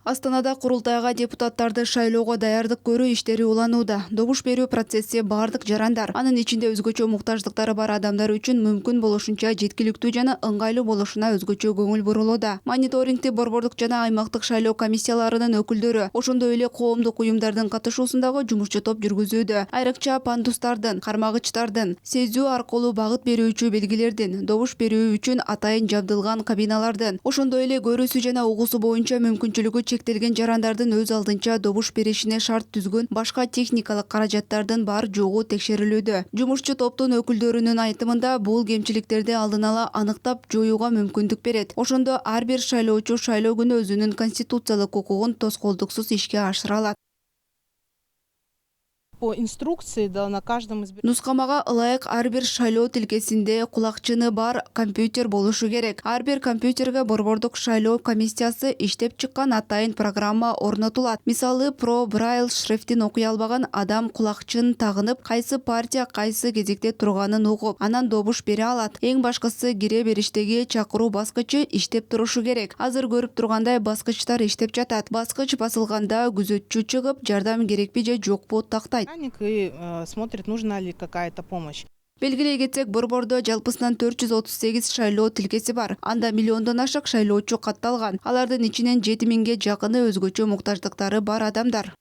Астанада курултайга депутаттарды шайлоого даярдык көрүү иштери уланууда. Добуш берүү процесси бардык жарандар, анын ичинде өзгөчө муктаждыктары бар адамдар үчүн мүмкүн болушунча жеткиликтүү жана ыңгайлуу болушуна өзгөчө көңүл бурулууда. Мониторингти борбордук жана аймактык шайлоо комиссияларынын өкүлдөрү, ошондой эле коомдук уюмдардын катышуусундагы жумушчу топ жүргүзүүдө. Айрыкча пандустардын, кармагычтардын, сезүү аркылуу багыт берүүчү белгилердин, добуш берүү үчүн атайын жабдылган кабиналардын, ошондой эле көрүүсү жана угуусу боюнча мүмкүнчүлүгү чектелген жарандардын өз алдынча добуш беришине шарт түзгөн башка техникалык каражаттардын бар жогу текшерилүүдө. Жумушчу топтун өкүлдөрүнүн айтымында бул кемчиликтерди алдын ала аныктап жоюуга мүмкүндүк берет. Ошондо ар бир шайлоочу шайлоо күнү өзүнүн конституциялык укугун тоскоолдуксуз ишке ашыра алат. По инструкции, да, на каждом из... Нускамага ылайык ар бир шайлоо тилкесинде кулакчыны бар компьютер болушу керек. Ар бир компьютерге борбордук шайлоо комиссиясы иштеп чыккан атайын программа орнотулат. Мисалы, Pro Braille шрифтин окуй албаган адам кулакчын тагынып, кайсы партия кайсы кезекте турганын угуп, анан добуш бере алат. Эң башкысы, кире бериштеги чакыруу баскычы иштеп турушу керек. Азыр көрүп тургандай баскычтар иштеп жатат. Баскыч басылганда күзөтчү чыгып, жардам керекпи же жокпу тактайт. И смотрит, нужна ли какая-то помощь. Белгилей кетсек, борбордо жалпысынан 438 шайлоо тилкеси бар. Анда миллиондон ашык шайлоочу катталган. Алардын ичинен 7000ге жакыны өзгөчө муктаждыктары бар адамдар.